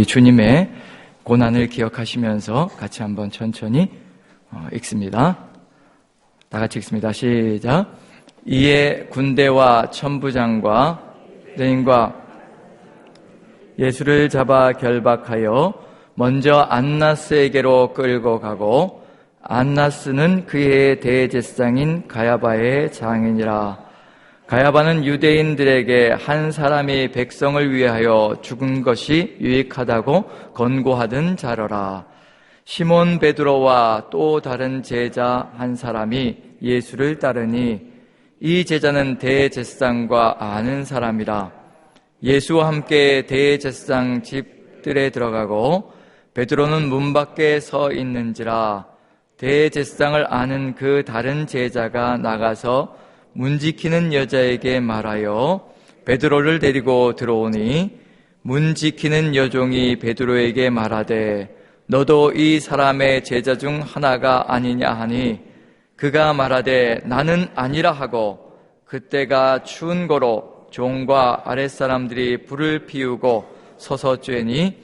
주님의 고난을 기억하시면서 같이 한번 천천히 읽습니다. 다 같이 읽습니다. 시작. 이에 군대와 천부장과 레인과 예수를 잡아 결박하여 먼저 안나스에게로 끌고 가고, 안나스는 그의 대제사장인 가야바의 장인이라. 가야바는 유대인들에게 한 사람이 백성을 위하여 죽은 것이 유익하다고 권고하던 자로라. 시몬 베드로와 또 다른 제자 한 사람이 예수를 따르니 이 제자는 대제사장과 아는 사람이라. 예수와 함께 대제사장 집들에 들어가고 베드로는 문 밖에 서 있는지라. 대제사장을 아는 그 다른 제자가 나가서 문 지키는 여자에게 말하여 베드로를 데리고 들어오니, 문 지키는 여종이 베드로에게 말하되 너도 이 사람의 제자 중 하나가 아니냐 하니, 그가 말하되 나는 아니라 하고, 그때가 추운 고로 종과 아랫사람들이 불을 피우고 서서 쬐니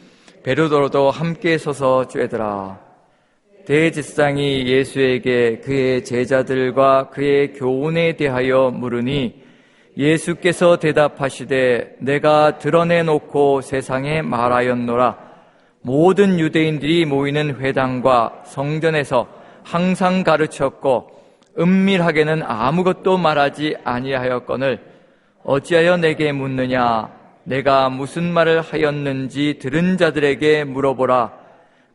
베드로도 함께 서서 쬐더라. 대제사장이 예수에게 그의 제자들과 그의 교훈에 대하여 물으니, 예수께서 대답하시되 내가 드러내놓고 세상에 말하였노라. 모든 유대인들이 모이는 회당과 성전에서 항상 가르쳤고 은밀하게는 아무것도 말하지 아니하였거늘 어찌하여 내게 묻느냐? 내가 무슨 말을 하였는지 들은 자들에게 물어보라.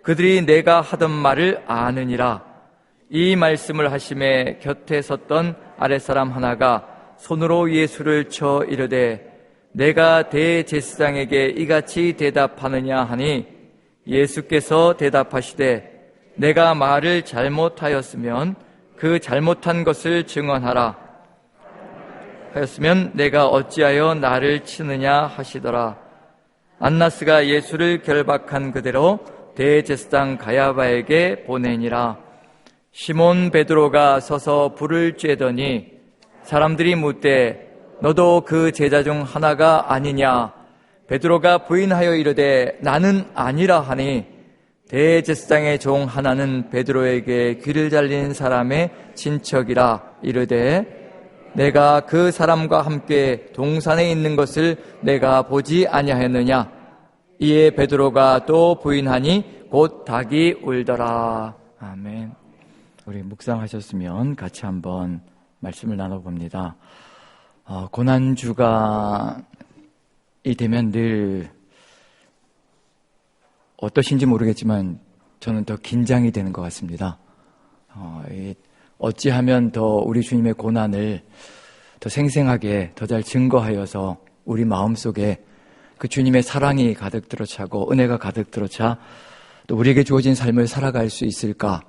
그들이 내가 하던 말을 아느니라. 이 말씀을 하심에 곁에 섰던 아랫사람 하나가 손으로 예수를 쳐 이르되 내가 대제사장에게 이같이 대답하느냐 하니, 예수께서 대답하시되 내가 말을 잘못하였으면 그 잘못한 것을 증언하라 하였으면 내가 어찌하여 나를 치느냐 하시더라. 안나스가 예수를 결박한 그대로 대제사장 가야바에게 보내니라. 시몬 베드로가 서서 불을 쬐더니 사람들이 묻되 너도 그 제자 중 하나가 아니냐? 베드로가 부인하여 이르되 나는 아니라 하니, 대제사장의 종 하나는 베드로에게 귀를 잘린 사람의 친척이라 이르되 내가 그 사람과 함께 동산에 있는 것을 내가 보지 아니하였느냐? 이에 베드로가 또 부인하니 곧 닭이 울더라. 아멘. 우리 묵상하셨으면 같이 한번 말씀을 나눠봅니다. 고난주가 되면 늘 어떠신지 모르겠지만 저는 더 긴장이 되는 것 같습니다. 어찌하면 더 우리 주님의 고난을 더 생생하게 더 잘 증거하여서 우리 마음속에 그 주님의 사랑이 가득 들어차고 은혜가 가득 들어차 또 우리에게 주어진 삶을 살아갈 수 있을까?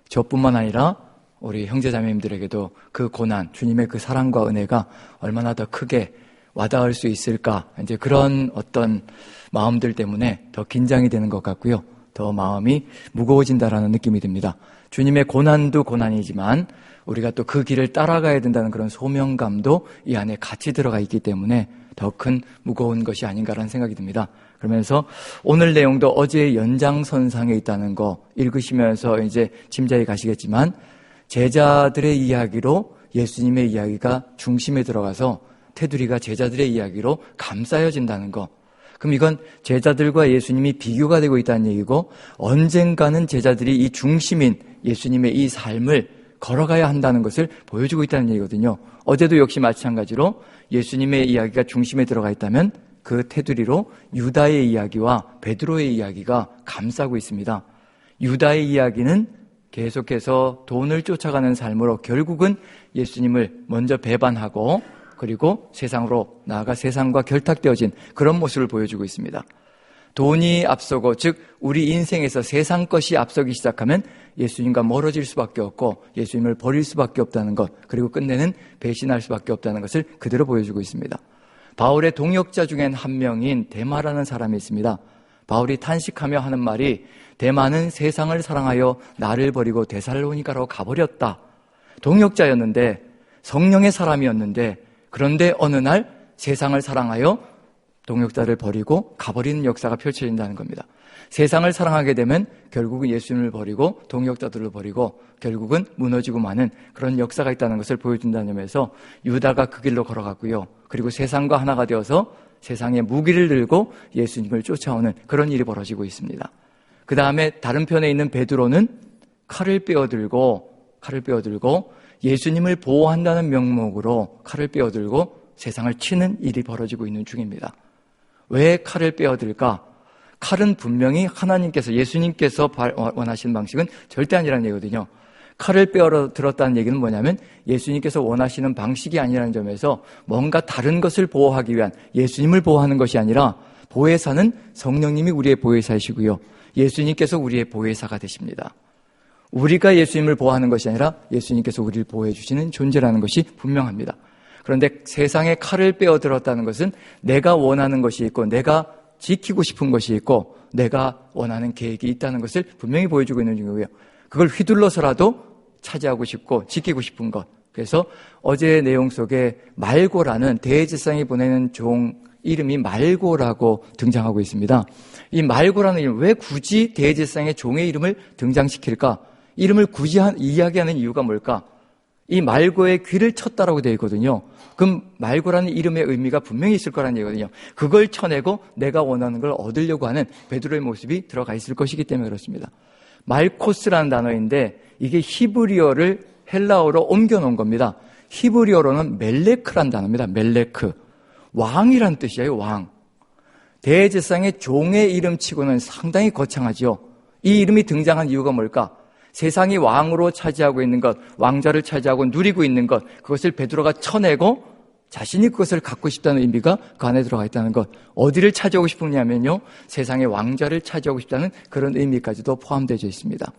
저뿐만 아니라 우리 형제자매님들에게도 그 고난, 주님의 그 사랑과 은혜가 얼마나 더 크게 와닿을 수 있을까? 이제 그런 어떤 마음들 때문에 더 긴장이 되는 것 같고요. 더 마음이 무거워진다라는 느낌이 듭니다. 주님의 고난도 고난이지만 우리가 또 그 길을 따라가야 된다는 그런 소명감도 이 안에 같이 들어가 있기 때문에 더 큰 무거운 것이 아닌가라는 생각이 듭니다. 그러면서 오늘 내용도 어제의 연장선상에 있다는 거 읽으시면서 이제 짐작이 가시겠지만 제자들의 이야기로 예수님의 이야기가 중심에 들어가서 테두리가 제자들의 이야기로 감싸여진다는 거. 그럼 이건 제자들과 예수님이 비교가 되고 있다는 얘기고 언젠가는 제자들이 이 중심인 예수님의 이 삶을 걸어가야 한다는 것을 보여주고 있다는 얘기거든요. 어제도 역시 마찬가지로 예수님의 이야기가 중심에 들어가 있다면 그 테두리로 유다의 이야기와 베드로의 이야기가 감싸고 있습니다. 유다의 이야기는 계속해서 돈을 쫓아가는 삶으로 결국은 예수님을 먼저 배반하고 그리고 세상으로 나아가 세상과 결탁되어진 그런 모습을 보여주고 있습니다. 돈이 앞서고 즉 우리 인생에서 세상 것이 앞서기 시작하면 예수님과 멀어질 수밖에 없고 예수님을 버릴 수밖에 없다는 것, 그리고 끝내는 배신할 수밖에 없다는 것을 그대로 보여주고 있습니다. 바울의 동역자 중엔 한 명인 데마라는 사람이 있습니다. 바울이 탄식하며 하는 말이 데마는 세상을 사랑하여 나를 버리고 데살로니가로 가버렸다. 동역자였는데 성령의 사람이었는데 그런데 어느 날 세상을 사랑하여 동역자를 버리고 가버리는 역사가 펼쳐진다는 겁니다. 세상을 사랑하게 되면 결국은 예수님을 버리고 동역자들을 버리고 결국은 무너지고 마는 그런 역사가 있다는 것을 보여준다는 점에서 유다가 그 길로 걸어갔고요. 그리고 세상과 하나가 되어서 세상의 무기를 들고 예수님을 쫓아오는 그런 일이 벌어지고 있습니다. 그 다음에 다른 편에 있는 베드로는 칼을 빼어들고 예수님을 보호한다는 명목으로 칼을 빼어들고 세상을 치는 일이 벌어지고 있는 중입니다. 왜 칼을 빼어들까? 칼은 분명히 하나님께서, 예수님께서 원하시는 방식은 절대 아니라는 얘기거든요. 칼을 빼어들었다는 얘기는 뭐냐면 예수님께서 원하시는 방식이 아니라는 점에서 뭔가 다른 것을 보호하기 위한, 예수님을 보호하는 것이 아니라 보혜사는 성령님이 우리의 보혜사이시고요. 예수님께서 우리의 보혜사가 되십니다. 우리가 예수님을 보호하는 것이 아니라 예수님께서 우리를 보호해 주시는 존재라는 것이 분명합니다. 그런데 세상에 칼을 빼어들었다는 것은 내가 원하는 것이 있고 내가 지키고 싶은 것이 있고 내가 원하는 계획이 있다는 것을 분명히 보여주고 있는 중이고요. 그걸 휘둘러서라도 차지하고 싶고 지키고 싶은 것. 그래서 어제의 내용 속에 말고라는 대제사장이 보내는 종 이름이 말고라고 등장하고 있습니다. 이 말고라는 이름, 왜 굳이 대제사장의 종의 이름을 등장시킬까? 이름을 굳이 이야기하는 이유가 뭘까? 이 말고의 귀를 쳤다라고 되어 있거든요. 그럼 말고라는 이름의 의미가 분명히 있을 거라는 얘기거든요. 그걸 쳐내고 내가 원하는 걸 얻으려고 하는 베드로의 모습이 들어가 있을 것이기 때문에 그렇습니다. 말코스라는 단어인데 이게 히브리어를 헬라어로 옮겨놓은 겁니다. 히브리어로는 멜레크란 단어입니다. 멜레크. 왕이란 뜻이에요. 왕. 대제사장의 종의 이름치고는 상당히 거창하죠. 이 이름이 등장한 이유가 뭘까? 세상이 왕으로 차지하고 있는 것, 왕좌를 차지하고 누리고 있는 것, 그것을 베드로가 쳐내고 자신이 그것을 갖고 싶다는 의미가 그 안에 들어가 있다는 것. 어디를 차지하고 싶으냐면요, 세상의 왕좌를 차지하고 싶다는 그런 의미까지도 포함되어 있습니다.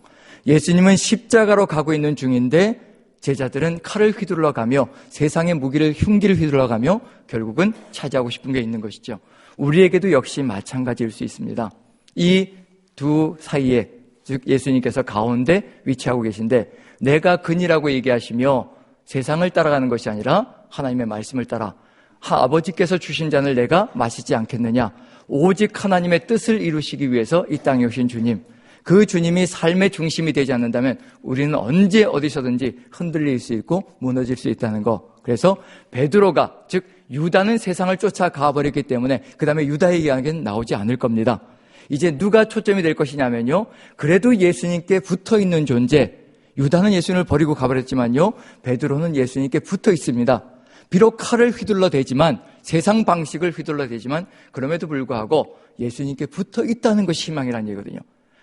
예수님은 십자가로 가고 있는 중인데 제자들은 칼을 휘둘러가며 세상의 무기를 흉기를 휘둘러가며 결국은 차지하고 싶은 게 있는 것이죠. 우리에게도 역시 마찬가지일 수 있습니다. 이 두 사이에, 즉 예수님께서 가운데 위치하고 계신데 내가 근이라고 얘기하시며 세상을 따라가는 것이 아니라 하나님의 말씀을 따라 아버지께서 주신 잔을 내가 마시지 않겠느냐. 오직 하나님의 뜻을 이루시기 위해서 이 땅에 오신 주님, 그 주님이 삶의 중심이 되지 않는다면 우리는 언제 어디서든지 흔들릴 수 있고 무너질 수 있다는 거. 그래서 베드로가, 즉 유다는 세상을 쫓아가 버렸기 때문에 그 다음에 유다의 이야기는 나오지 않을 겁니다. 이제 누가 초점이 될 것이냐면요, 그래도 예수님께 붙어있는 존재, 유다는 예수님을 버리고 가버렸지만요, 베드로는 예수님께 붙어 있습니다. 비록 칼을 휘둘러대지만, 세상 방식을 휘둘러대지만 그럼에도 불구하고 예수님께 붙어 있다는 것이 희망이라는 얘기거든요.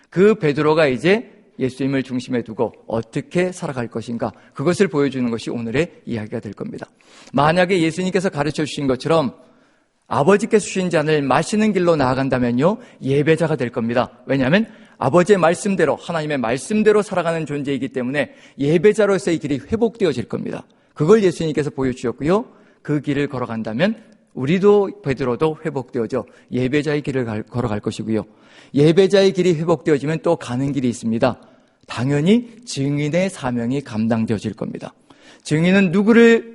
그 베드로가 이제 예수님을 중심에 두고 어떻게 살아갈 것인가, 그것을 보여주는 것이 오늘의 이야기가 될 겁니다. 만약에 예수님께서 가르쳐 주신 것처럼 아버지께서 주신 잔을 마시는 길로 나아간다면요, 예배자가 될 겁니다. 왜냐하면 아버지의 말씀대로, 하나님의 말씀대로 살아가는 존재이기 때문에 예배자로서의 길이 회복되어질 겁니다. 그걸 예수님께서 보여주셨고요, 그 길을 걸어간다면 우리도, 베드로도 회복되어져 예배자의 길을 걸어갈 것이고요, 예배자의 길이 회복되어지면 또 가는 길이 있습니다. 당연히 증인의 사명이 감당되어질 겁니다. 증인은 누구를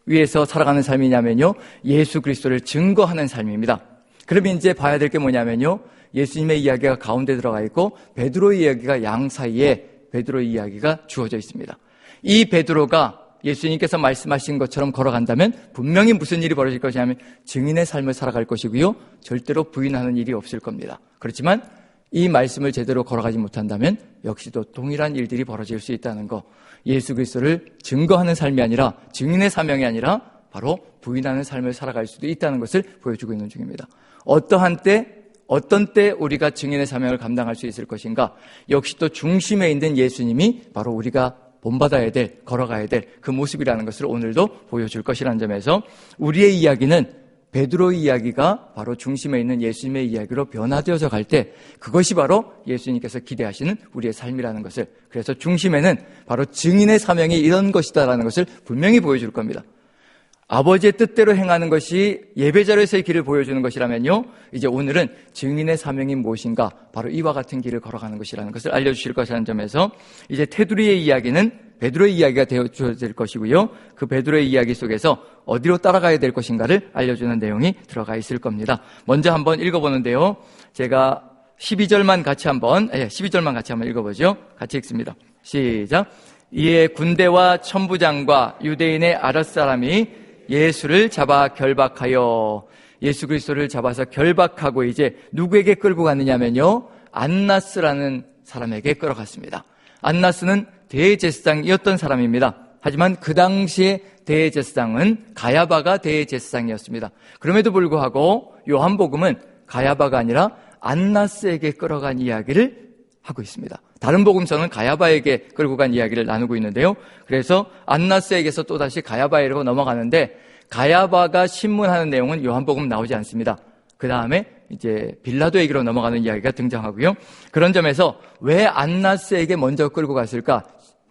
위해서 살아가는 삶이냐면요, 예수 그리스도를 증거하는 삶입니다. 그러면 이제 봐야 될 게 뭐냐면요, 예수님의 이야기가 가운데 들어가 있고 베드로의 이야기가 양 사이에 베드로의 이야기가 주어져 있습니다. 이 베드로가 예수님께서 말씀하신 것처럼 걸어간다면 분명히 무슨 일이 벌어질 것이냐면 증인의 삶을 살아갈 것이고요, 절대로 부인하는 일이 없을 겁니다. 그렇지만 이 말씀을 제대로 걸어가지 못한다면 역시도 동일한 일들이 벌어질 수 있다는 거. 예수 그리스도를 증거하는 삶이 아니라, 증인의 사명이 아니라 바로 부인하는 삶을 살아갈 수도 있다는 것을 보여주고 있는 중입니다. 어떤 때 우리가 증인의 사명을 감당할 수 있을 것인가? 역시 또 중심에 있는 예수님이 바로 우리가 본받아야 될, 걸어가야 될 그 모습이라는 것을 오늘도 보여줄 것이라는 점에서 우리의 이야기는, 베드로의 이야기가 바로 중심에 있는 예수님의 이야기로 변화되어져 갈 때 그것이 바로 예수님께서 기대하시는 우리의 삶이라는 것을, 그래서 중심에는 바로 증인의 사명이 이런 것이다라는 것을 분명히 보여줄 겁니다. 아버지의 뜻대로 행하는 것이 예배자로서의 길을 보여주는 것이라면요, 이제 오늘은 증인의 사명이 무엇인가, 바로 이와 같은 길을 걸어가는 것이라는 것을 알려주실 것이라는 점에서 이제 테두리의 이야기는 베드로의 이야기가 되어줘야 될 것이고요. 그 베드로의 이야기 속에서 어디로 따라가야 될 것인가를 알려주는 내용이 들어가 있을 겁니다. 먼저 한번 읽어보는데요. 제가 12절만 같이 한번 읽어보죠. 같이 읽습니다. 시작. 이에 군대와 천부장과 유대인의 아랫사람이 예수를 잡아 결박하여, 예수 그리스도를 잡아서 결박하고 이제 누구에게 끌고 갔느냐면요, 안나스라는 사람에게 끌어갔습니다. 안나스는 대제사장이었던 사람입니다. 하지만 그 당시에 대제사장은 가야바가 대제사장이었습니다. 그럼에도 불구하고 요한복음은 가야바가 아니라 안나스에게 끌어간 이야기를 하고 있습니다. 다른 복음서는 가야바에게 끌고 간 이야기를 나누고 있는데요. 그래서 안나스에게서 또다시 가야바에로 넘어가는데, 가야바가 신문하는 내용은 요한복음 나오지 않습니다. 그 다음에 이제 빌라도에게로 넘어가는 이야기가 등장하고요. 그런 점에서 왜 안나스에게 먼저 끌고 갔을까?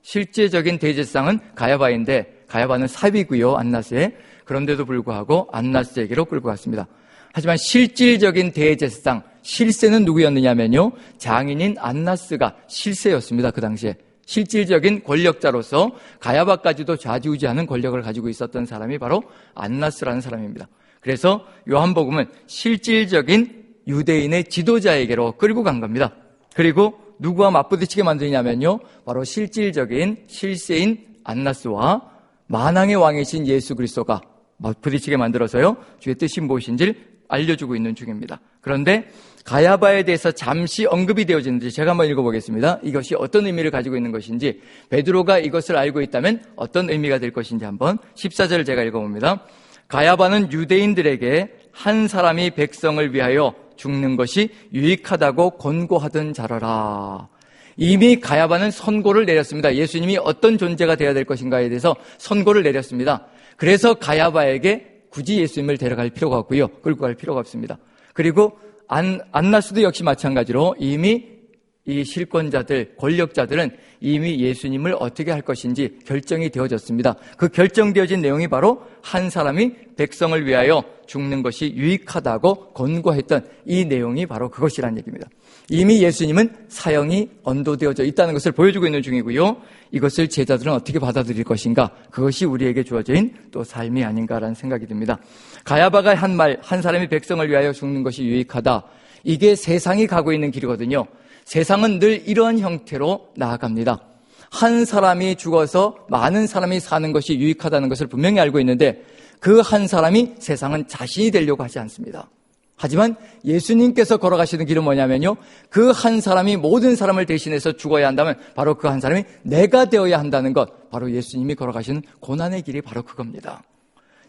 실제적인 대제사장은 가야바인데 가야바는 삽이고요, 안나스에. 그런데도 불구하고 안나스에게로 끌고 갔습니다. 하지만 실질적인 대제사장, 실세는 누구였느냐면요, 장인인 안나스가 실세였습니다. 그 당시에 실질적인 권력자로서 가야바까지도 좌지우지하는 권력을 가지고 있었던 사람이 바로 안나스라는 사람입니다. 그래서 요한복음은 실질적인 유대인의 지도자에게로 끌고 간 겁니다. 그리고 누구와 맞부딪히게 만드냐면요, 바로 실질적인 실세인 안나스와 만왕의 왕이신 예수 그리스도가 맞부딪히게 만들어서요, 주의 뜻이 무엇인지를 알려주고 있는 중입니다. 그런데 가야바에 대해서 잠시 언급이 되어지는지 제가 한번 읽어보겠습니다. 이것이 어떤 의미를 가지고 있는 것인지, 베드로가 이것을 알고 있다면 어떤 의미가 될 것인지 한번 14절을 제가 읽어봅니다. 가야바는 유대인들에게 한 사람이 백성을 위하여 죽는 것이 유익하다고 권고하던 자라라. 이미 가야바는 선고를 내렸습니다. 예수님이 어떤 존재가 되어야 될 것인가에 대해서 선고를 내렸습니다. 그래서 가야바에게 굳이 예수님을 데려갈 필요가 없고요, 끌고 갈 필요가 없습니다. 그리고 안나스도 역시 마찬가지로 이미 이 실권자들, 권력자들은 이미 예수님을 어떻게 할 것인지 결정이 되어졌습니다. 그 결정되어진 내용이 바로 한 사람이 백성을 위하여 죽는 것이 유익하다고 권고했던 이 내용이 바로 그것이라는 얘기입니다. 이미 예수님은 사형이 언도되어져 있다는 것을 보여주고 있는 중이고요. 이것을 제자들은 어떻게 받아들일 것인가, 그것이 우리에게 주어진 또 삶이 아닌가라는 생각이 듭니다. 가야바가 한 말, 한 사람이 백성을 위하여 죽는 것이 유익하다, 이게 세상이 가고 있는 길이거든요. 세상은 늘 이러한 형태로 나아갑니다. 한 사람이 죽어서 많은 사람이 사는 것이 유익하다는 것을 분명히 알고 있는데, 그 한 사람이 세상은 자신이 되려고 하지 않습니다. 하지만 예수님께서 걸어가시는 길은 뭐냐면요, 그 한 사람이 모든 사람을 대신해서 죽어야 한다면 바로 그 한 사람이 내가 되어야 한다는 것, 바로 예수님이 걸어가시는 고난의 길이 바로 그겁니다.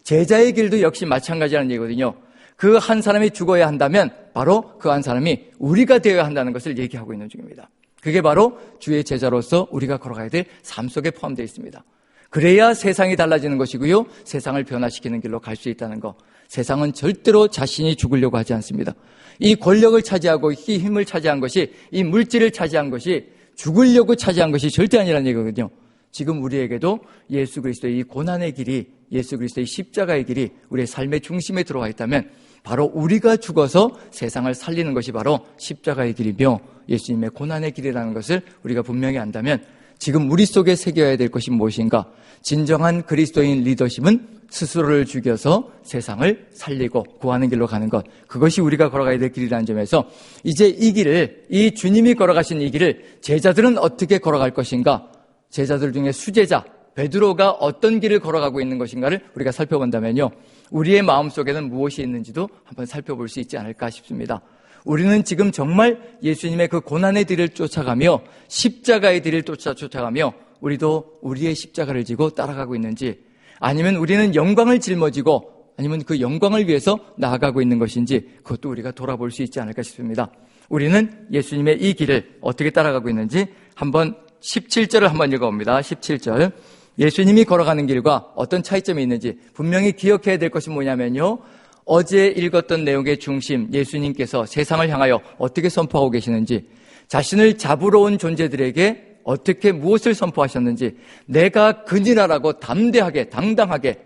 제자의 길도 역시 마찬가지라는 얘기거든요. 그 한 사람이 죽어야 한다면 바로 그 한 사람이 우리가 되어야 한다는 것을 얘기하고 있는 중입니다. 그게 바로 주의 제자로서 우리가 걸어가야 될 삶 속에 포함되어 있습니다. 그래야 세상이 달라지는 것이고요, 세상을 변화시키는 길로 갈 수 있다는 것. 세상은 절대로 자신이 죽으려고 하지 않습니다. 이 권력을 차지하고 이 힘을 차지한 것이, 이 물질을 차지한 것이 죽으려고 차지한 것이 절대 아니라는 얘기거든요. 지금 우리에게도 예수 그리스도의 이 고난의 길이, 예수 그리스도의 십자가의 길이 우리의 삶의 중심에 들어와 있다면 바로 우리가 죽어서 세상을 살리는 것이 바로 십자가의 길이며 예수님의 고난의 길이라는 것을 우리가 분명히 안다면, 지금 우리 속에 새겨야 될 것이 무엇인가? 진정한 그리스도인 리더십은 스스로를 죽여서 세상을 살리고 구하는 길로 가는 것, 그것이 우리가 걸어가야 될 길이라는 점에서 이제 이 길을, 이 주님이 걸어가신 이 길을 제자들은 어떻게 걸어갈 것인가? 제자들 중에 수제자 베드로가 어떤 길을 걸어가고 있는 것인가를 우리가 살펴본다면요, 우리의 마음속에는 무엇이 있는지도 한번 살펴볼 수 있지 않을까 싶습니다. 우리는 지금 정말 예수님의 그 고난의 길을 쫓아가며 십자가의 길을 쫓아가며 우리도 우리의 십자가를 지고 따라가고 있는지, 아니면 우리는 영광을 짊어지고 아니면 그 영광을 위해서 나아가고 있는 것인지, 그것도 우리가 돌아볼 수 있지 않을까 싶습니다. 우리는 예수님의 이 길을 어떻게 따라가고 있는지 한번 17절을 한번 읽어봅니다. 17절. 예수님이 걸어가는 길과 어떤 차이점이 있는지 분명히 기억해야 될 것이 뭐냐면요, 어제 읽었던 내용의 중심, 예수님께서 세상을 향하여 어떻게 선포하고 계시는지, 자신을 잡으러 온 존재들에게 어떻게 무엇을 선포하셨는지, 내가 그니라라고 담대하게 당당하게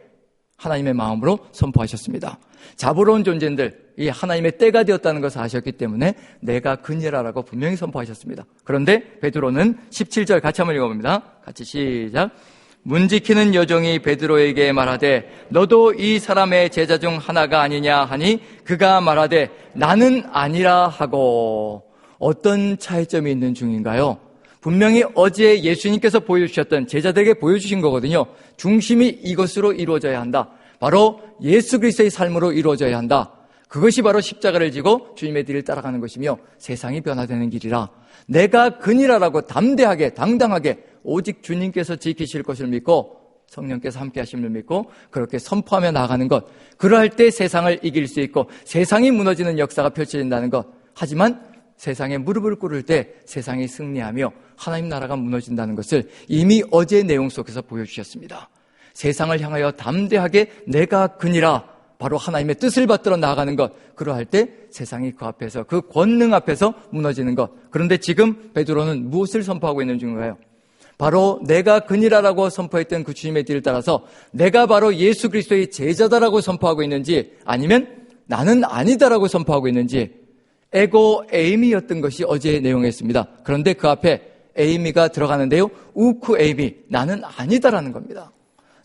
하나님의 마음으로 선포하셨습니다. 잡으러 온 존재들, 이 하나님의 때가 되었다는 것을 아셨기 때문에 내가 그니라라고 분명히 선포하셨습니다. 그런데 베드로는 17절 같이 한번 읽어봅니다. 같이 시작. 문 지키는 여종이 베드로에게 말하되 너도 이 사람의 제자 중 하나가 아니냐 하니 그가 말하되 나는 아니라 하고. 어떤 차이점이 있는 중인가요? 분명히 어제 예수님께서 보여주셨던, 제자들에게 보여주신 거거든요. 중심이 이것으로 이루어져야 한다. 바로 예수 그리스도의 삶으로 이루어져야 한다. 그것이 바로 십자가를 지고 주님의 뒤를 따라가는 것이며 세상이 변화되는 길이라. 내가 그니라라고 담대하게 당당하게 오직 주님께서 지키실 것을 믿고 성령께서 함께 하심을 믿고 그렇게 선포하며 나아가는 것. 그러할 때 세상을 이길 수 있고 세상이 무너지는 역사가 펼쳐진다는 것. 하지만 세상에 무릎을 꿇을 때 세상이 승리하며 하나님 나라가 무너진다는 것을 이미 어제의 내용 속에서 보여주셨습니다. 세상을 향하여 담대하게 내가 그니라, 바로 하나님의 뜻을 받들어 나아가는 것. 그러할 때 세상이 그 앞에서, 그 권능 앞에서 무너지는 것. 그런데 지금 베드로는 무엇을 선포하고 있는 중인가요? 바로 내가 그니라라고 선포했던 그 주님의 뒤를 따라서 내가 바로 예수 그리스도의 제자다라고 선포하고 있는지, 아니면 나는 아니다라고 선포하고 있는지, 에고 에이미였던 것이 어제의 내용이었습니다. 그런데 그 앞에 에이미가 들어가는데요. 우쿠 에이미, 나는 아니다라는 겁니다.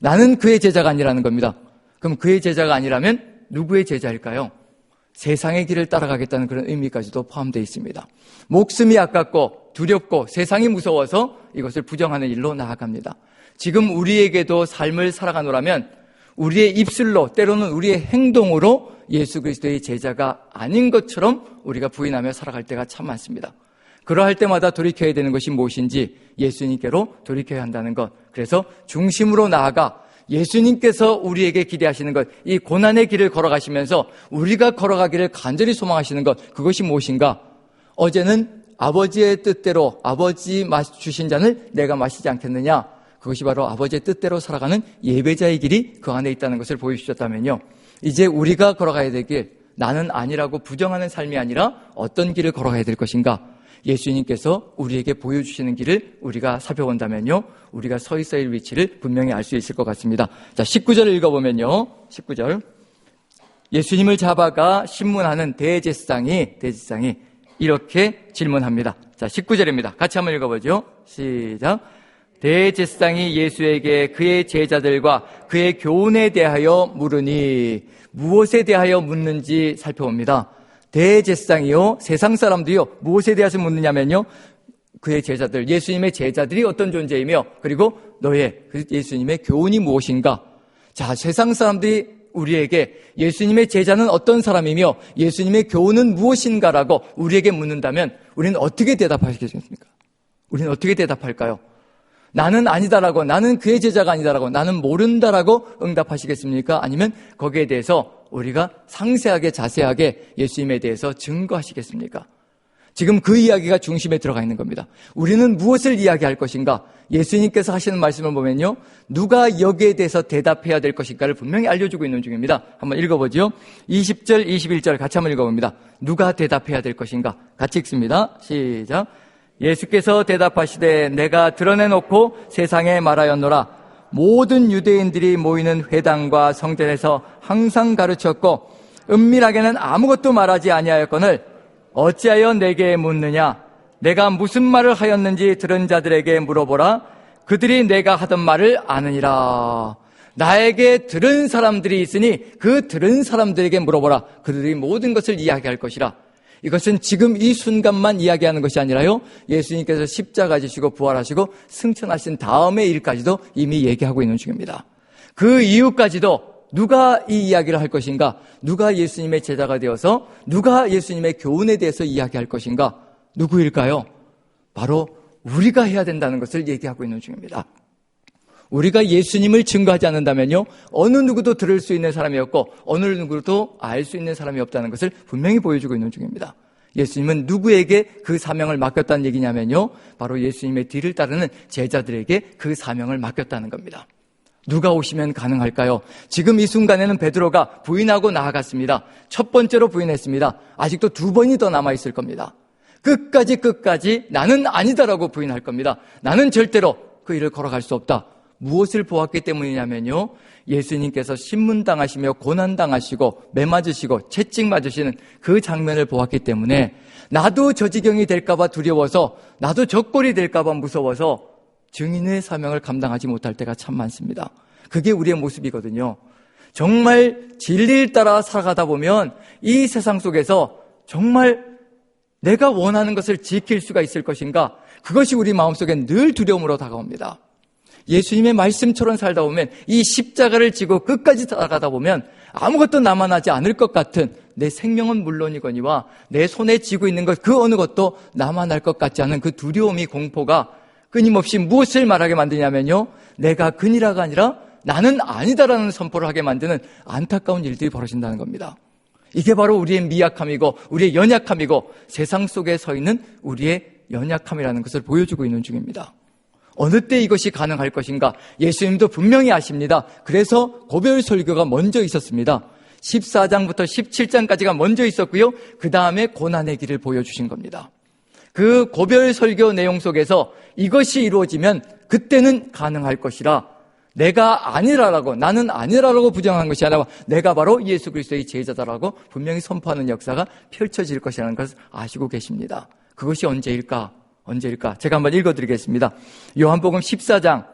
나는 그의 제자가 아니라는 겁니다. 그럼 그의 제자가 아니라면 누구의 제자일까요? 세상의 길을 따라가겠다는 그런 의미까지도 포함되어 있습니다. 목숨이 아깝고 두렵고 세상이 무서워서 이것을 부정하는 일로 나아갑니다. 지금 우리에게도 삶을 살아가노라면 우리의 입술로, 때로는 우리의 행동으로 예수 그리스도의 제자가 아닌 것처럼 우리가 부인하며 살아갈 때가 참 많습니다. 그러할 때마다 돌이켜야 되는 것이 무엇인지 예수님께로 돌이켜야 한다는 것. 그래서 중심으로 나아가 예수님께서 우리에게 기대하시는 것, 이 고난의 길을 걸어가시면서 우리가 걸어가기를 간절히 소망하시는 것, 그것이 무엇인가? 어제는 아버지의 뜻대로 아버지 주신 잔을 내가 마시지 않겠느냐? 그것이 바로 아버지의 뜻대로 살아가는 예배자의 길이 그 안에 있다는 것을 보여주셨다면요. 이제 우리가 걸어가야 될 길, 나는 아니라고 부정하는 삶이 아니라 어떤 길을 걸어가야 될 것인가? 예수님께서 우리에게 보여주시는 길을 우리가 살펴본다면요, 우리가 서 있어야 할 위치를 분명히 알 수 있을 것 같습니다. 자, 19절을 읽어보면요, 19절. 예수님을 잡아가 신문하는 대제사장이 이렇게 질문합니다. 자, 19절입니다. 같이 한번 읽어보죠. 시작. 대제사장이 예수에게 그의 제자들과 그의 교훈에 대하여 물으니, 무엇에 대하여 묻는지 살펴봅니다. 대제사장이요, 세상 사람들이요, 무엇에 대해서 묻느냐면요, 그의 제자들, 예수님의 제자들이 어떤 존재이며, 그리고 너의 예수님의 교훈이 무엇인가. 자, 세상 사람들이 우리에게 예수님의 제자는 어떤 사람이며 예수님의 교훈은 무엇인가라고 우리에게 묻는다면 우리는 어떻게 대답하시겠습니까? 우리는 어떻게 대답할까요? 나는 아니다라고, 나는 그의 제자가 아니다라고, 나는 모른다라고 응답하시겠습니까? 아니면 거기에 대해서 우리가 상세하게 자세하게 예수님에 대해서 증거하시겠습니까? 지금 그 이야기가 중심에 들어가 있는 겁니다. 우리는 무엇을 이야기할 것인가? 예수님께서 하시는 말씀을 보면요, 누가 여기에 대해서 대답해야 될 것인가를 분명히 알려주고 있는 중입니다. 한번 읽어보죠. 20절, 21절 같이 한번 읽어봅니다. 누가 대답해야 될 것인가? 같이 읽습니다. 시작. 예수께서 대답하시되 내가 드러내놓고 세상에 말하였노라. 모든 유대인들이 모이는 회당과 성전에서 항상 가르쳤고 은밀하게는 아무것도 말하지 아니하였거늘 어찌하여 내게 묻느냐? 내가 무슨 말을 하였는지 들은 자들에게 물어보라. 그들이 내가 하던 말을 아느니라. 나에게 들은 사람들이 있으니 그 들은 사람들에게 물어보라. 그들이 모든 것을 이야기할 것이라. 이것은 지금 이 순간만 이야기하는 것이 아니라요, 예수님께서 십자가 지시고 부활하시고 승천하신 다음의 일까지도 이미 얘기하고 있는 중입니다. 그 이후까지도 누가 이 이야기를 할 것인가? 누가 예수님의 제자가 되어서 누가 예수님의 교훈에 대해서 이야기할 것인가? 누구일까요? 바로 우리가 해야 된다는 것을 얘기하고 있는 중입니다. 우리가 예수님을 증거하지 않는다면요, 어느 누구도 들을 수 있는 사람이 없고 어느 누구도 알 수 있는 사람이 없다는 것을 분명히 보여주고 있는 중입니다. 예수님은 누구에게 그 사명을 맡겼다는 얘기냐면요, 바로 예수님의 뒤를 따르는 제자들에게 그 사명을 맡겼다는 겁니다. 누가 오시면 가능할까요? 지금 이 순간에는 베드로가 부인하고 나아갔습니다. 첫 번째로 부인했습니다. 아직도 2번이 더 남아있을 겁니다. 끝까지 나는 아니다라고 부인할 겁니다. 나는 절대로 그 일을 걸어갈 수 없다. 무엇을 보았기 때문이냐면요, 예수님께서 신문당하시며 고난당하시고 매맞으시고 채찍 맞으시는 그 장면을 보았기 때문에 나도 저 지경이 될까봐 두려워서, 나도 저 꼴이 될까봐 무서워서 증인의 사명을 감당하지 못할 때가 참 많습니다. 그게 우리의 모습이거든요. 정말 진리를 따라 살아가다 보면 이 세상 속에서 정말 내가 원하는 것을 지킬 수가 있을 것인가, 그것이 우리 마음속에 늘 두려움으로 다가옵니다. 예수님의 말씀처럼 살다 보면, 이 십자가를 지고 끝까지 살아가다 보면 아무것도 남아나지 않을 것 같은, 내 생명은 물론이거니와 내 손에 쥐고 있는 것 그 어느 것도 남아날 것 같지 않은 그 두려움이, 공포가 끊임없이 무엇을 말하게 만드냐면요, 내가 그니라가 아니라 나는 아니다라는 선포를 하게 만드는 안타까운 일들이 벌어진다는 겁니다. 이게 바로 우리의 미약함이고 우리의 연약함이고 세상 속에 서 있는 우리의 연약함이라는 것을 보여주고 있는 중입니다. 어느 때 이것이 가능할 것인가? 예수님도 분명히 아십니다. 그래서 고별 설교가 먼저 있었습니다. 14장부터 17장까지가 먼저 있었고요, 그 다음에 고난의 길을 보여주신 겁니다. 그 고별 설교 내용 속에서 이것이 이루어지면 그때는 가능할 것이라, 내가 아니라라고, 나는 아니라라고 부정한 것이 아니라 내가 바로 예수 그리스도의 제자다라고 분명히 선포하는 역사가 펼쳐질 것이라는 것을 아시고 계십니다. 그것이 언제일까? 제가 한번 읽어드리겠습니다. 요한복음 14장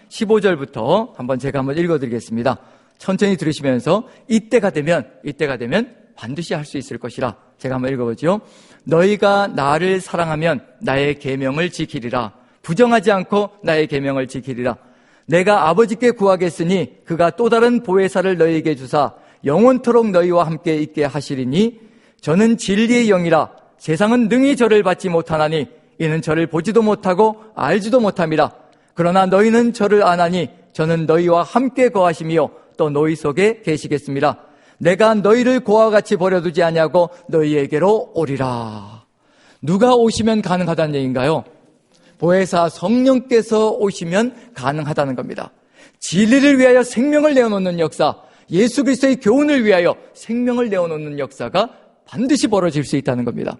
15절부터 한번 제가 한번 읽어드리겠습니다. 천천히 들으시면서 이때가 되면 반드시 할 수 있을 것이라. 제가 한번 읽어보죠. 너희가 나를 사랑하면 나의 계명을 지키리라. 부정하지 않고 나의 계명을 지키리라. 내가 아버지께 구하겠으니 그가 또 다른 보혜사를 너희에게 주사 영원토록 너희와 함께 있게 하시리니, 저는 진리의 영이라. 세상은 능히 저를 받지 못하나니 이는 저를 보지도 못하고 알지도 못함이라. 그러나 너희는 저를 아나니 저는 너희와 함께 거하시며 또 너희 속에 계시겠습니다. 내가 너희를 고와 같이 버려두지 아니하고 너희에게로 오리라. 누가 오시면 가능하다는 얘기인가요? 보혜사 성령께서 오시면 가능하다는 겁니다. 진리를 위하여 생명을 내어놓는 역사, 예수 그리스도의 교훈을 위하여 생명을 내어놓는 역사가 반드시 벌어질 수 있다는 겁니다.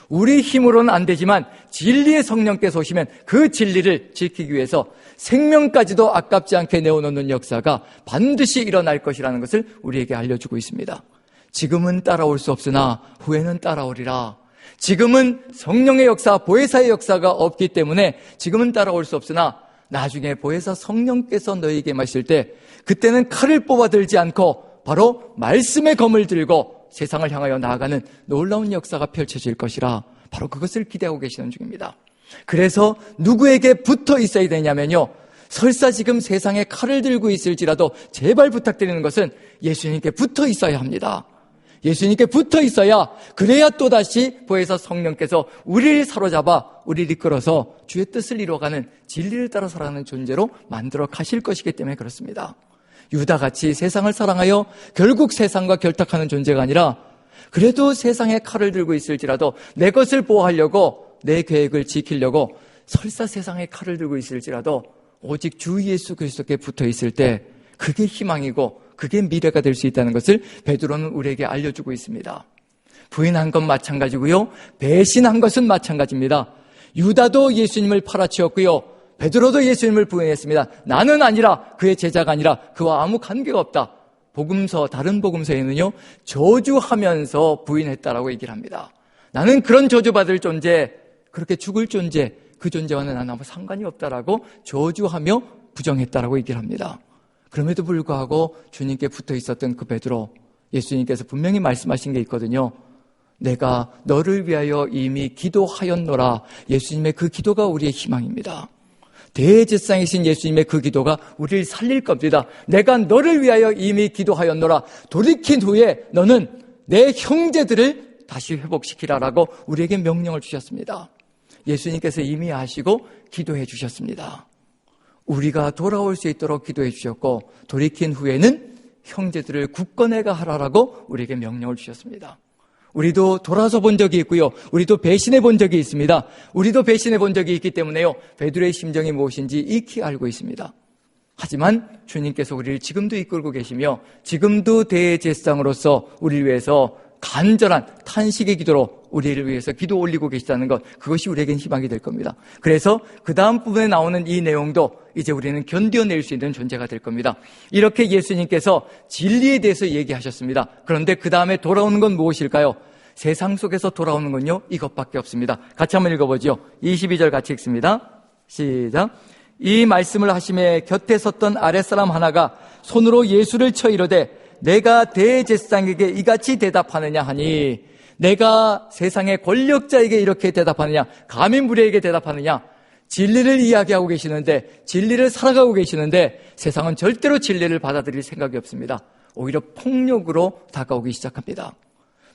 우리 힘으로는 안 되지만 진리의 성령께서 오시면 그 진리를 지키기 위해서 생명까지도 아깝지 않게 내어놓는 역사가 반드시 일어날 것이라는 것을 우리에게 알려주고 있습니다. 지금은 따라올 수 없으나 후에는 따라오리라. 지금은 성령의 역사, 보혜사의 역사가 없기 때문에 지금은 따라올 수 없으나 나중에 보혜사 성령께서 너희에게 마실 때, 그때는 칼을 뽑아들지 않고 바로 말씀의 검을 들고 세상을 향하여 나아가는 놀라운 역사가 펼쳐질 것이라, 바로 그것을 기대하고 계시는 중입니다. 그래서 누구에게 붙어 있어야 되냐면요, 설사 지금 세상에 칼을 들고 있을지라도 제발 부탁드리는 것은 예수님께 붙어 있어야 합니다. 예수님께 붙어 있어야, 그래야 또다시 보혜사 성령께서 우리를 사로잡아 우리를 이끌어서 주의 뜻을 이루어가는, 진리를 따라 살아가는 존재로 만들어 가실 것이기 때문에 그렇습니다. 유다같이 세상을 사랑하여 결국 세상과 결탁하는 존재가 아니라, 그래도 세상에 칼을 들고 있을지라도 내 것을 보호하려고, 내 계획을 지키려고 설사 세상에 칼을 들고 있을지라도 오직 주 예수 그리스도께 붙어 있을 때 그게 희망이고 그게 미래가 될 수 있다는 것을 베드로는 우리에게 알려주고 있습니다. 부인한 건 마찬가지고요, 배신한 것은 마찬가지입니다. 유다도 예수님을 팔아치웠고요, 베드로도 예수님을 부인했습니다. 나는 아니라, 그의 제자가 아니라 그와 아무 관계가 없다. 복음서, 다른 복음서에는요, 저주하면서 부인했다라고 얘기를 합니다. 나는 그런 저주받을 존재, 그렇게 죽을 존재, 그 존재와는 나는 아무 상관이 없다라고 저주하며 부정했다라고 얘기를 합니다. 그럼에도 불구하고 주님께 붙어 있었던 그 베드로, 예수님께서 분명히 말씀하신 게 있거든요. 내가 너를 위하여 이미 기도하였노라. 예수님의 그 기도가 우리의 희망입니다. 대제사장이신 예수님의 그 기도가 우리를 살릴 겁니다. 내가 너를 위하여 이미 기도하였노라. 돌이킨 후에 너는 내 형제들을 다시 회복시키라라고 우리에게 명령을 주셨습니다. 예수님께서 이미 아시고 기도해 주셨습니다. 우리가 돌아올 수 있도록 기도해 주셨고, 돌이킨 후에는 형제들을 굳건해가 하라라고 우리에게 명령을 주셨습니다. 우리도 돌아서 본 적이 있고요, 우리도 배신해 본 적이 있습니다. 우리도 배신해 본 적이 있기 때문에요, 베드로의 심정이 무엇인지 익히 알고 있습니다. 하지만 주님께서 우리를 지금도 이끌고 계시며 지금도 대제사장으로서 우리를 위해서 간절한 탄식의 기도로 우리를 위해서 기도 올리고 계시다는 것, 그것이 우리에겐 희망이 될 겁니다. 그래서 그 다음 부분에 나오는 이 내용도 이제 우리는 견뎌낼 수 있는 존재가 될 겁니다. 이렇게 예수님께서 진리에 대해서 얘기하셨습니다. 그런데 그 다음에 돌아오는 건 무엇일까요? 세상 속에서 돌아오는 건요, 이것밖에 없습니다. 같이 한번 읽어보죠. 22절 같이 읽습니다. 시작. 이 말씀을 하심에 곁에 섰던 아랫사람 하나가 손으로 예수를 쳐 이르되 내가 대제사장에게 이같이 대답하느냐 하니, 내가 세상의 권력자에게 이렇게 대답하느냐, 가민부리에게 대답하느냐. 진리를 이야기하고 계시는데, 진리를 살아가고 계시는데 세상은 절대로 진리를 받아들일 생각이 없습니다. 오히려 폭력으로 다가오기 시작합니다.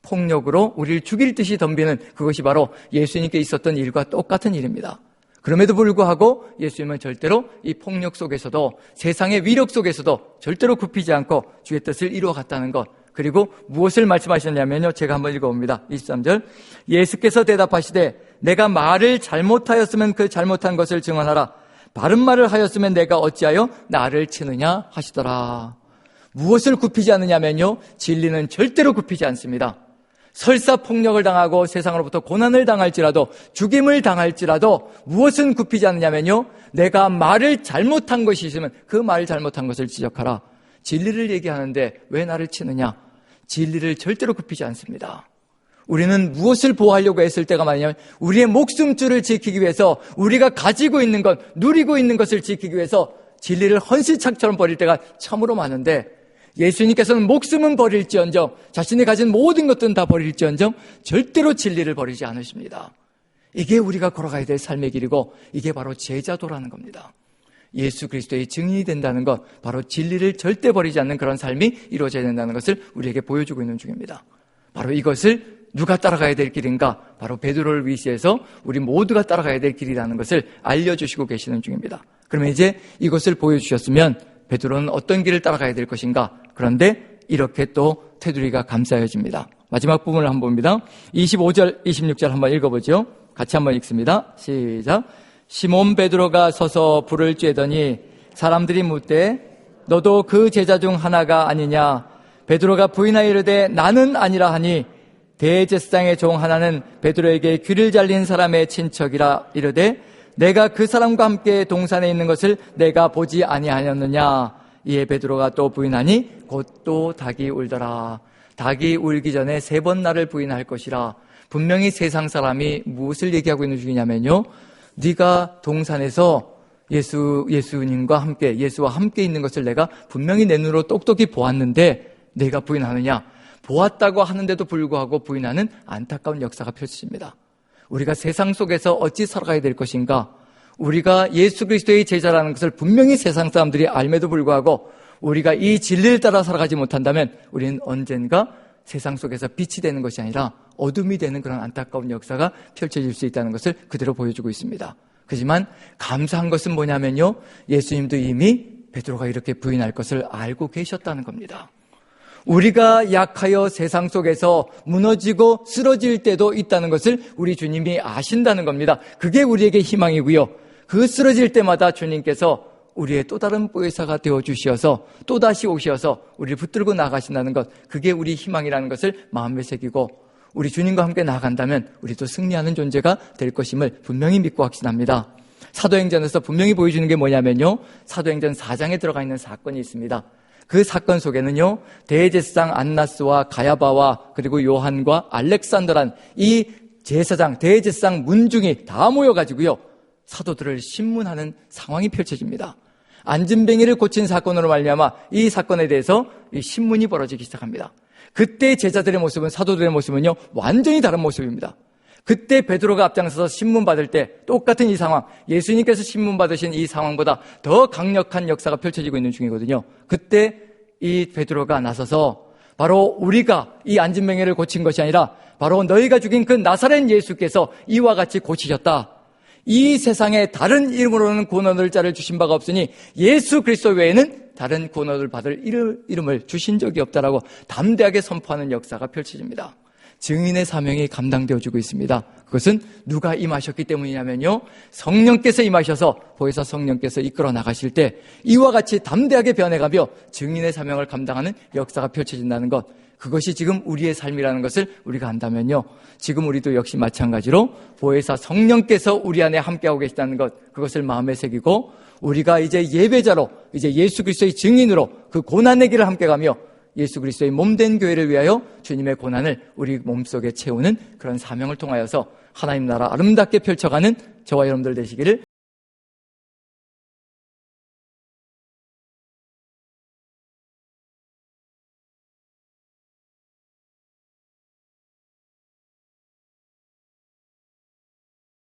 폭력으로 우리를 죽일 듯이 덤비는 그것이 바로 예수님께 있었던 일과 똑같은 일입니다. 그럼에도 불구하고 예수님은 절대로 이 폭력 속에서도, 세상의 위력 속에서도 절대로 굽히지 않고 주의 뜻을 이루어갔다는 것, 그리고 무엇을 말씀하셨냐면요, 제가 한번 읽어봅니다. 23절. 예수께서 대답하시되 내가 말을 잘못하였으면 그 잘못한 것을 증언하라. 바른 말을 하였으면 내가 어찌하여 나를 치느냐 하시더라. 무엇을 굽히지 않느냐면요, 진리는 절대로 굽히지 않습니다. 설사 폭력을 당하고 세상으로부터 고난을 당할지라도, 죽임을 당할지라도 무엇은 굽히지 않느냐면요, 내가 말을 잘못한 것이 있으면 그 말을 잘못한 것을 지적하라. 진리를 얘기하는데 왜 나를 치느냐? 진리를 절대로 굽히지 않습니다. 우리는 무엇을 보호하려고 했을 때가 많으냐면, 우리의 목숨줄을 지키기 위해서, 우리가 가지고 있는 것, 누리고 있는 것을 지키기 위해서 진리를 헌시착처럼 버릴 때가 참으로 많은데, 예수님께서는 목숨은 버릴지언정, 자신이 가진 모든 것들은 다 버릴지언정 절대로 진리를 버리지 않으십니다. 이게 우리가 걸어가야 될 삶의 길이고, 이게 바로 제자도라는 겁니다. 예수 그리스도의 증인이 된다는 것, 바로 진리를 절대 버리지 않는 그런 삶이 이루어져야 된다는 것을 우리에게 보여주고 있는 중입니다. 바로 이것을 누가 따라가야 될 길인가? 바로 베드로를 위시해서 우리 모두가 따라가야 될 길이라는 것을 알려주시고 계시는 중입니다. 그러면 이제 이것을 보여주셨으면 베드로는 어떤 길을 따라가야 될 것인가? 그런데 이렇게 또 테두리가 감싸여집니다. 마지막 부분을 한번 봅니다. 25절, 26절 한번 읽어보죠. 같이 한번 읽습니다. 시작. 시몬 베드로가 서서 불을 쬐더니 사람들이 묻되 너도 그 제자 중 하나가 아니냐? 베드로가 부인하여 이르되 나는 아니라 하니, 대제사장의 종 하나는 베드로에게 귀를 잘린 사람의 친척이라 이르되 내가 그 사람과 함께 동산에 있는 것을 내가 보지 아니하였느냐? 이에 베드로가 또 부인하니 곧 또 닭이 울더라. 닭이 울기 전에 3번 나를 부인할 것이라. 분명히 세상 사람이 무엇을 얘기하고 있는 중이냐면요, 네가 동산에서 예수님과 함께, 예수와 함께 있는 것을 내가 분명히 내 눈으로 똑똑히 보았는데 내가 부인하느냐? 보았다고 하는데도 불구하고 부인하는 안타까운 역사가 펼쳐집니다. 우리가 세상 속에서 어찌 살아가야 될 것인가? 우리가 예수 그리스도의 제자라는 것을 분명히 세상 사람들이 알매도 불구하고 우리가 이 진리를 따라 살아가지 못한다면 우리는 언젠가 세상 속에서 빛이 되는 것이 아니라 어둠이 되는 그런 안타까운 역사가 펼쳐질 수 있다는 것을 그대로 보여주고 있습니다. 하지만 감사한 것은 뭐냐면요, 예수님도 이미 베드로가 이렇게 부인할 것을 알고 계셨다는 겁니다. 우리가 약하여 세상 속에서 무너지고 쓰러질 때도 있다는 것을 우리 주님이 아신다는 겁니다. 그게 우리에게 희망이고요. 그 쓰러질 때마다 주님께서 우리의 또 다른 보혜사가 되어주셔서 또다시 오셔서 우리를 붙들고 나가신다는 것, 그게 우리 희망이라는 것을 마음에 새기고 우리 주님과 함께 나아간다면 우리도 승리하는 존재가 될 것임을 분명히 믿고 확신합니다. 사도행전에서 분명히 보여주는 게 뭐냐면요, 사도행전 4장에 들어가 있는 사건이 있습니다. 그 사건 속에는요, 대제사장 안나스와 가야바와 그리고 요한과 알렉산더란 이 제사장, 대제사장 문중이 다 모여가지고요, 사도들을 신문하는 상황이 펼쳐집니다. 안진뱅이를 고친 사건으로 말미암아 이 사건에 대해서 이 신문이 벌어지기 시작합니다. 그때 제자들의 모습은, 사도들의 모습은요, 완전히 다른 모습입니다. 그때 베드로가 앞장서서 신문 받을 때 똑같은 이 상황, 예수님께서 신문 받으신 이 상황보다 더 강력한 역사가 펼쳐지고 있는 중이거든요. 그때 이 베드로가 나서서 바로 우리가 이 안진뱅이를 고친 것이 아니라 바로 너희가 죽인 그 나사렛 예수께서 이와 같이 고치셨다. 이 세상에 다른 이름으로는 구원을 자를 주신 바가 없으니 예수 그리스도 외에는 다른 구원을 받을 이름을 주신 적이 없다라고 담대하게 선포하는 역사가 펼쳐집니다. 증인의 사명이 감당되어지고 있습니다. 그것은 누가 임하셨기 때문이냐면요, 성령께서 임하셔서 보혜사 성령께서 이끌어 나가실 때 이와 같이 담대하게 변해가며 증인의 사명을 감당하는 역사가 펼쳐진다는 것, 그것이 지금 우리의 삶이라는 것을 우리가 안다면요, 지금 우리도 역시 마찬가지로 보혜사 성령께서 우리 안에 함께하고 계시다는 것, 그것을 마음에 새기고 우리가 이제 예배자로, 이제 예수 그리스도의 증인으로 그 고난의 길을 함께 가며 예수 그리스도의 몸된 교회를 위하여 주님의 고난을 우리 몸속에 채우는 그런 사명을 통하여서 하나님 나라 아름답게 펼쳐가는 저와 여러분들 되시기를